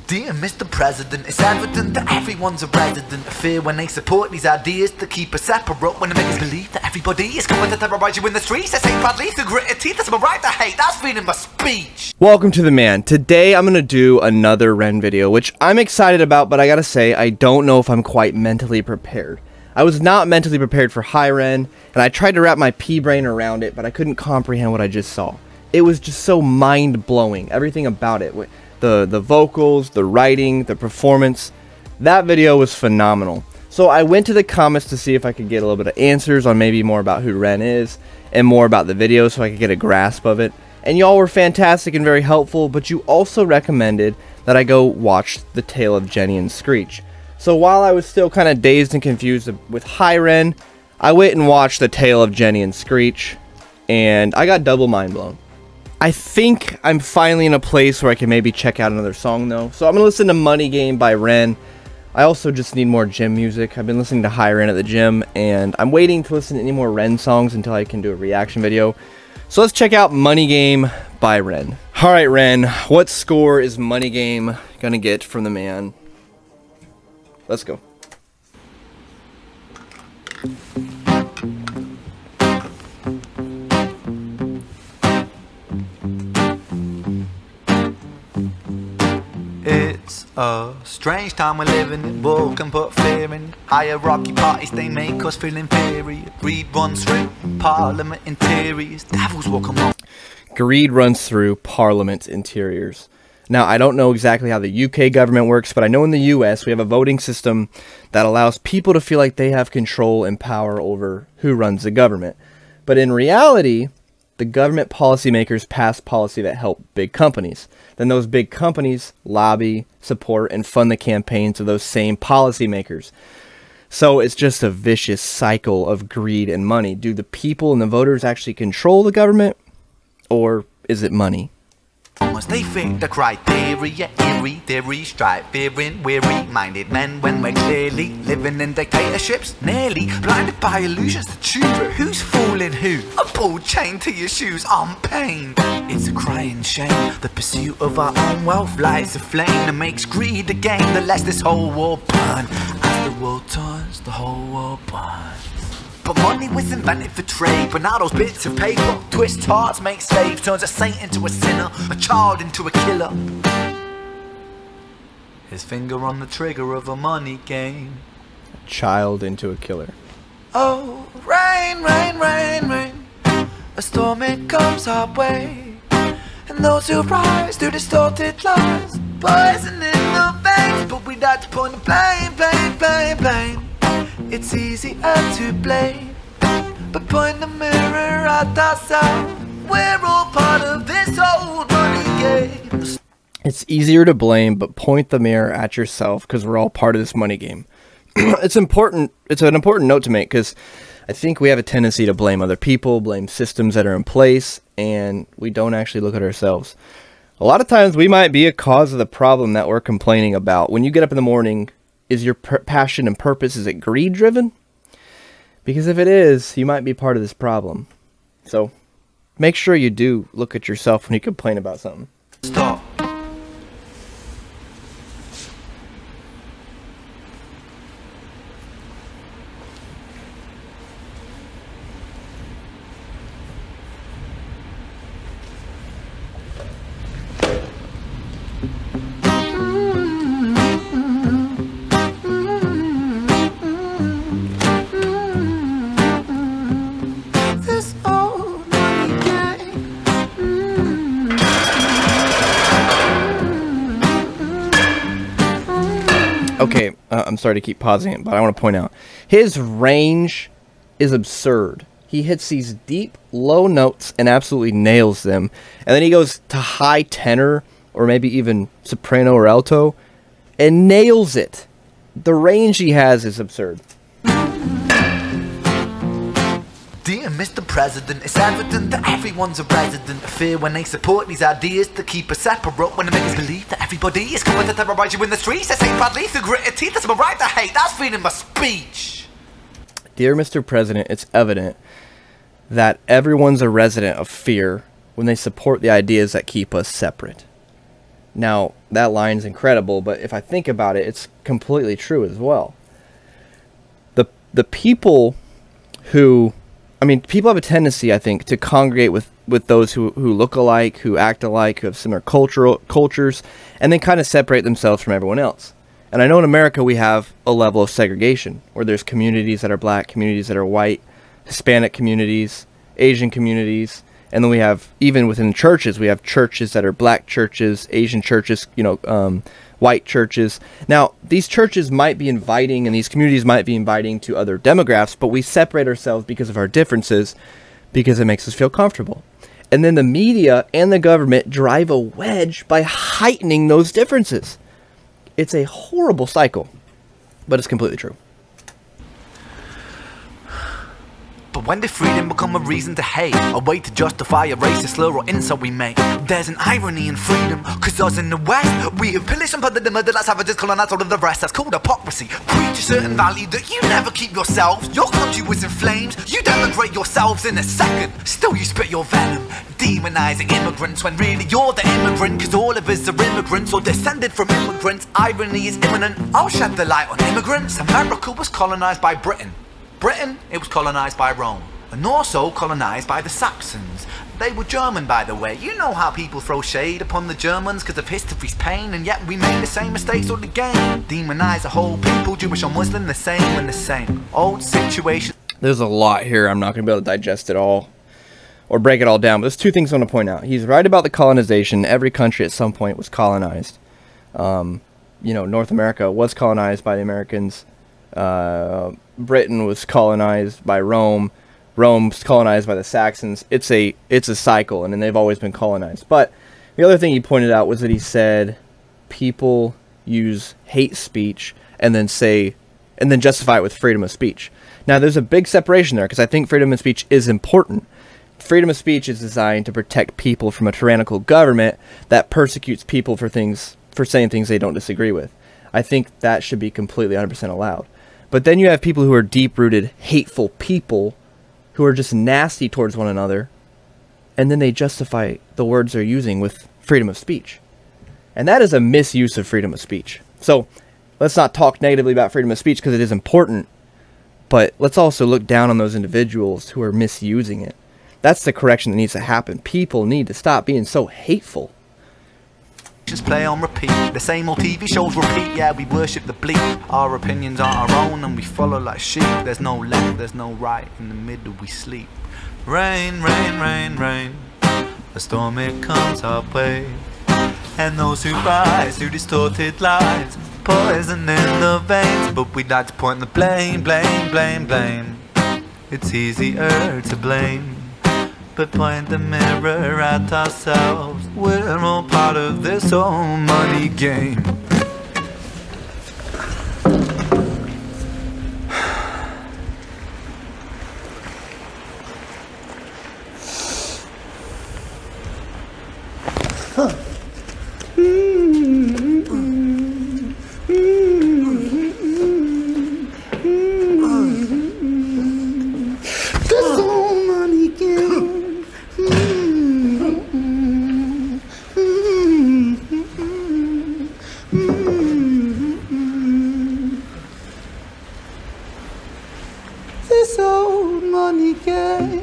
Dear Mr. President, it's evident that everyone's a resident of fear when they support these ideas to keep us separate, when they make us believe that everybody is coming to terrorize you in the streets. They say badly through gritted teeth, that's my right to hate, that's freedom of speech. Welcome to the man. Today I'm gonna do another Ren video, which I'm excited about, but I gotta say, I don't know if I'm quite mentally prepared. I was not mentally prepared for High Ren, and I tried to wrap my pea-brain around it, but I couldn't comprehend what I just saw. It was just so mind-blowing, everything about it. The vocals, the writing, the performance. That video was phenomenal. So I went to the comments to see if I could get a little bit of answers on maybe more about who Ren is, and more about the video so I could get a grasp of it. And y'all were fantastic and very helpful, but you also recommended that I go watch The Tale of Jenny and Screech. So while I was still kind of dazed and confused with High Ren, I went and watched The Tale of Jenny and Screech, and I got double mind blown. I think I'm finally in a place where I can maybe check out another song though. So I'm going to listen to Money Game by Ren. I also just need more gym music. I've been listening to High Ren at the gym, and I'm waiting to listen to any more Ren songs until I can do a reaction video. So let's check out Money Game by Ren. Alright Ren, what score is Money Game going to get from the man? Let's go. It's a strange time we're living in. War can put fear in. Hierarchy parties, they make us feel inferior. Greed runs through parliament interiors. Devils walk among. Greed runs through parliament interiors. Now, I don't know exactly how the UK government works, but I know in the US we have a voting system that allows people to feel like they have control and power over who runs the government. But in reality, the government policymakers pass policy that help big companies. Then those big companies lobby, support, and fund the campaigns of those same policymakers. So it's just a vicious cycle of greed and money. Do the people and the voters actually control the government, or is it money? They think the criteria, eerie theory, strive, fearing, weary-minded men when we're clearly living in dictatorships, nearly blinded by illusions to choose. But who's fooling who? A ball chained to your shoes, I'm pained. It's a crying shame. The pursuit of our own wealth lights a flame that makes greed a game that lets this whole world burn. As the world turns, the whole world burns. But money was invented for trade, but now those bits of paper twist hearts, make slaves, turns a saint into a sinner, a child into a killer. His finger on the trigger of a money game. A child into a killer. Oh, rain, rain, rain, rain. A storm it comes our way, and those who rise through distorted lies, poison in the veins. But we'd like to point the blame, blame, blame, blame. It's easier to blame, but point the mirror at ourselves. We're all part of this old money game. It's easier to blame, but point the mirror at yourself, because we're all part of this money game. It's important. It's an important note to make, because I think we have a tendency to blame other people, blame systems that are in place, and we don't actually look at ourselves. A lot of times we might be a cause of the problem that we're complaining about. When you get up in the morning, is your passion and purpose, is it greed driven? Because if it is, you might be part of this problem. So make sure you do look at yourself when you complain about something. Stop. Okay, I'm sorry to keep pausing it, but I want to point out, his range is absurd. He hits these deep, low notes and absolutely nails them. And then he goes to high tenor, or maybe even soprano or alto, and nails it. The range he has is absurd. Dear Mr. President, it's evident that everyone's a resident of fear when they support these ideas to keep us separate, when they make us believe that everybody is coming to terrorize you in the streets. They say badly through gritted teeth, that's my right to hate, that's freedom of speech. Dear Mr. President, it's evident that everyone's a resident of fear when they support the ideas that keep us separate. Now, that line's incredible, but if I think about it, it's completely true as well. The people who, I mean, people have a tendency, I think, to congregate with those who look alike, who act alike, who have similar cultures, and then kind of separate themselves from everyone else. And I know in America we have a level of segregation, where there's communities that are black, communities that are white, Hispanic communities, Asian communities, and then we have, even within churches, we have churches that are black churches, Asian churches, white churches. Now, these churches might be inviting, and these communities might be inviting to other demographics, but we separate ourselves because of our differences, because it makes us feel comfortable. And then the media and the government drive a wedge by heightening those differences. It's a horrible cycle, but it's completely true. But when did freedom become a reason to hate? A way to justify a racist slur or insult we make? There's an irony in freedom, cause us in the West, we have pillaged and plundered the murdered like savages, colonized all of the rest. That's called hypocrisy. Preach a certain value that you never keep yourselves. Your country was in flames, you denigrate yourselves in a second. Still you spit your venom, demonizing immigrants, when really you're the immigrant, cause all of us are immigrants or descended from immigrants. Irony is imminent. I'll shed the light on immigrants. America was colonized by Britain. Britain, it was colonized by Rome, and also colonized by the Saxons. They were German, by the way. You know how people throw shade upon the Germans because of history's pain, and yet we made the same mistakes all again. Demonize a whole people, Jewish or Muslim, the same and the same. Old situation. There's a lot here. I'm not going to be able to digest it all or break it all down, but there's two things I want to point out. He's right about the colonization. Every country at some point was colonized. North America was colonized by the Americans. Britain was colonized by Rome. Rome's colonized by the Saxons. It's a cycle, and then they've always been colonized. But the other thing he pointed out was that he said people use hate speech and then justify it with freedom of speech. Now, there's a big separation there, because I think freedom of speech is important. Freedom of speech is designed to protect people from a tyrannical government that persecutes people for saying things they don't disagree with. I think that should be completely 100% allowed. But then you have people who are deep-rooted, hateful people who are just nasty towards one another, and then they justify the words they're using with freedom of speech. And that is a misuse of freedom of speech. So let's not talk negatively about freedom of speech, because it is important, but let's also look down on those individuals who are misusing it. That's the correction that needs to happen. People need to stop being so hateful. Play on repeat, the same old TV shows repeat. Yeah, we worship the bleak. Our opinions are our own and we follow like sheep. There's no left, there's no right, in the middle we sleep. Rain, rain, rain, rain, a storm it comes our way, and those who rise through distorted lies, poison in the veins. But we'd like to point the blame, blame, blame, blame. It's easier to blame, but point the mirror at ourselves. We're all part of this whole money game. This old money game.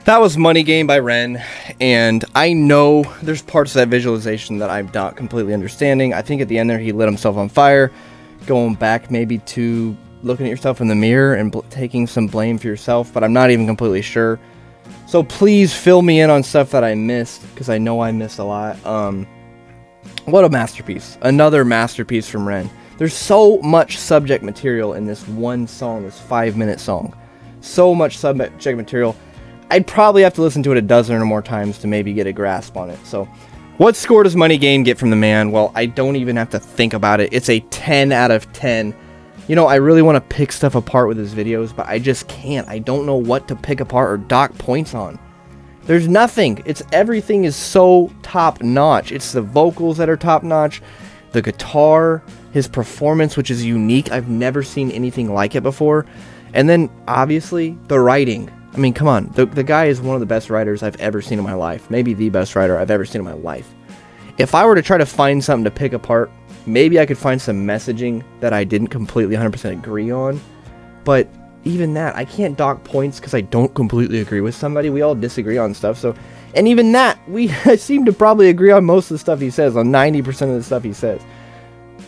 That was Money Game by Ren, and I know there's parts of that visualization that I'm not completely understanding. I think at the end there he lit himself on fire, going back maybe to looking at yourself in the mirror and taking some blame for yourself, but I'm not even completely sure. So please fill me in on stuff that I missed, because I know I missed a lot. What a masterpiece. Another masterpiece from Ren. There's so much subject material in this one song, this 5-minute song. So much subject material. I'd probably have to listen to it a dozen or more times to maybe get a grasp on it. So, what score does Money Game get from the man? Well, I don't even have to think about it. It's a 10 out of 10. You know, I really want to pick stuff apart with his videos, but I just can't. I don't know what to pick apart or dock points on. There's nothing. Everything is so top-notch. It's the vocals that are top-notch, the guitar, his performance, which is unique. I've never seen anything like it before. And then, obviously, the writing. I mean, come on. The guy is one of the best writers I've ever seen in my life. Maybe the best writer I've ever seen in my life. If I were to try to find something to pick apart, maybe I could find some messaging that I didn't completely 100% agree on. But even that, I can't dock points because I don't completely agree with somebody. We all disagree on stuff. And even that, we seem to probably agree on most of the stuff he says, on 90% of the stuff he says.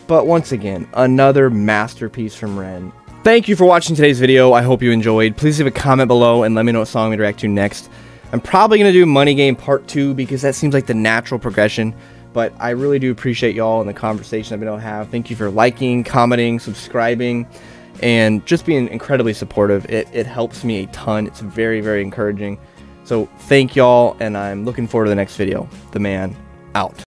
But once again, another masterpiece from Ren. Thank you for watching today's video. I hope you enjoyed. Please leave a comment below and let me know what song to react to next. I'm probably going to do Money Game Part 2 because that seems like the natural progression. But I really do appreciate y'all and the conversation I've been able to have. Thank you for liking, commenting, subscribing, and just being incredibly supportive. It helps me a ton. It's very, very encouraging. So thank y'all, and I'm looking forward to the next video. The man out.